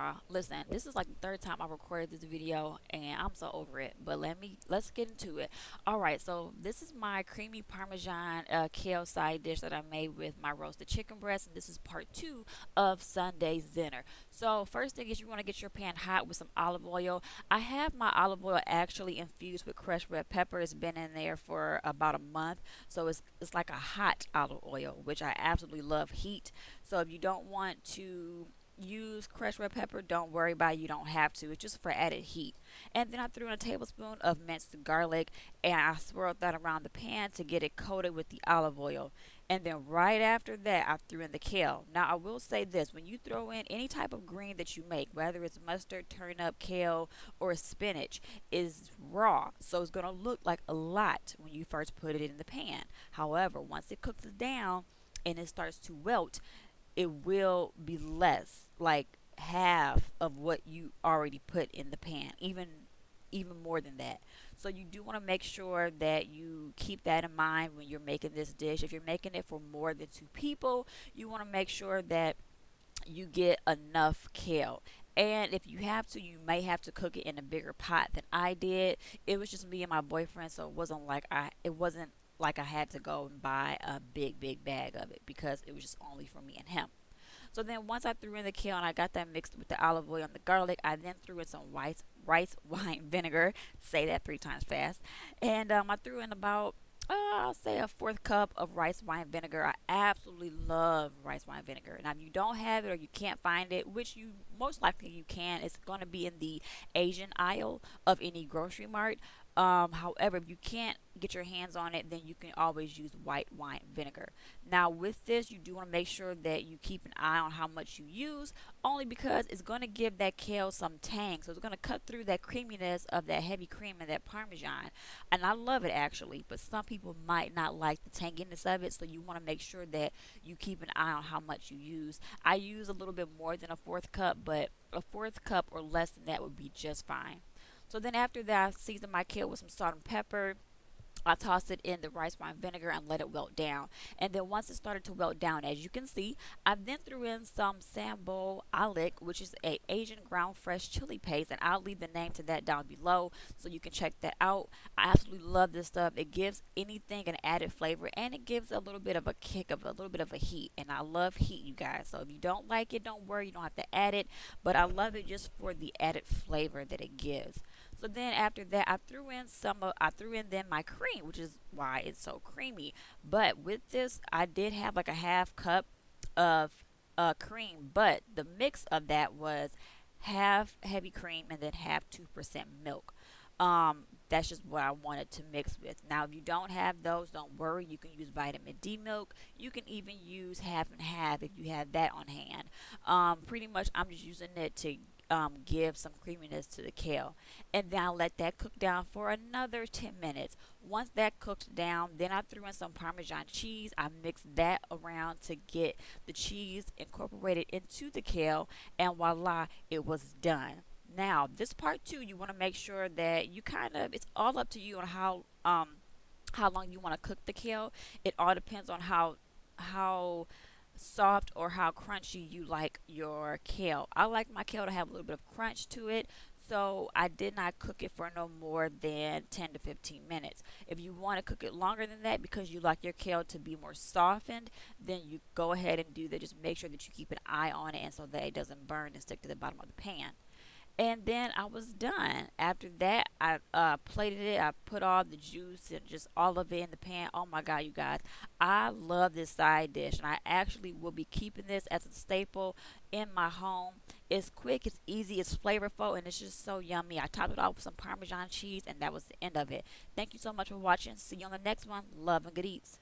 y'all. Listen, this is like the third time I recorded this video and I'm so over it. But let's get into it. All right, so this is my creamy Parmesan kale side dish that I made with my roasted chicken breast, and this is part two of Sunday's dinner. So first thing is you want to get your pan hot with some olive oil. I have my olive oil actually infused with crushed red pepper. It's been in there for about a month, so it's like a hot olive oil, which I absolutely love heat. So if you don't want to use crushed red pepper, don't worry about it. You don't have to. It's just for added heat. And then I threw in a tablespoon of minced garlic and I swirled that around the pan to get it coated with the olive oil. And then right after that, I threw in the kale. Now, I will say this, when you throw in any type of green that you make, whether it's mustard, turnip, kale, or spinach, is raw. So it's going to look like a lot when you first put it in the pan. However, once it cooks down and it starts to wilt, it will be less, like half of what you already put in the pan, even more than that. So you do want to make sure that you keep that in mind when you're making this dish. If you're making it for more than two people, you want to make sure that you get enough kale. And if you have to, you may have to cook it in a bigger pot than I did. It was just me and my boyfriend, so it wasn't like I had to go and buy a big bag of it because it was just only for me and him. So then once I threw in the kale and I got that mixed with the olive oil and the garlic, I then threw in some rice wine vinegar. Say that three times fast. And I threw in about I'll say a fourth cup of rice wine vinegar. I absolutely love rice wine vinegar. Now, if you don't have it or you can't find it, which you most likely you can, it's going to be in the Asian aisle of any grocery mart. However, if you can't get your hands on it, then you can always use white wine vinegar. Now, with this, you do want to make sure that you keep an eye on how much you use, only because it's going to give that kale some tang. So it's going to cut through that creaminess of that heavy cream and that Parmesan. And I love it actually, but some people might not like the tanginess of it. So you want to make sure that you keep an eye on how much you use. I use a little bit more than a fourth cup, but a fourth cup or less than that would be just fine. So then after that, I seasoned my kale with some salt and pepper. I tossed it in the rice wine vinegar and let it wilt down. And then once it started to wilt down, as you can see, I then threw in some sambo alec, which is a Asian ground fresh chili paste, and I'll leave the name to that down below so you can check that out. I absolutely love this stuff. It gives anything an added flavor, and it gives a little bit of a kick of a little bit of a heat. And I love heat, you guys. So if you don't like it, don't worry, you don't have to add it. But I love it just for the added flavor that it gives. So then after that, I threw in then my cream, which is why it's so creamy. But with this, I did have like a half cup of cream, but the mix of that was half heavy cream and then half 2% milk. That's just what I wanted to mix with. Now, if you don't have those, don't worry. You can use vitamin D milk. You can even use half and half if you have that on hand. Pretty much, I'm just using it to give some creaminess to the kale. And then I let that cook down for another 10 minutes. Once that cooked down, then I threw in some Parmesan cheese. I mixed that around to get the cheese incorporated into the kale, and voila, it was done. Now, this part two, you want to make sure that you it's all up to you on how long you want to cook the kale. It all depends on how soft or how crunchy you like your kale. I like my kale to have a little bit of crunch to it, so I did not cook it for no more than 10 to 15 minutes. If you want to cook it longer than that because you like your kale to be more softened, then you go ahead and do that. Just make sure that you keep an eye on it and so that it doesn't burn and stick to the bottom of the pan. And then I was done. After that, I plated it. I put all the juice and just all of it in the pan. Oh my God, you guys. I love this side dish. And I actually will be keeping this as a staple in my home. It's quick, it's easy, it's flavorful, and it's just so yummy. I topped it off with some Parmesan cheese, and that was the end of it. Thank you so much for watching. See you on the next one. Love and good eats.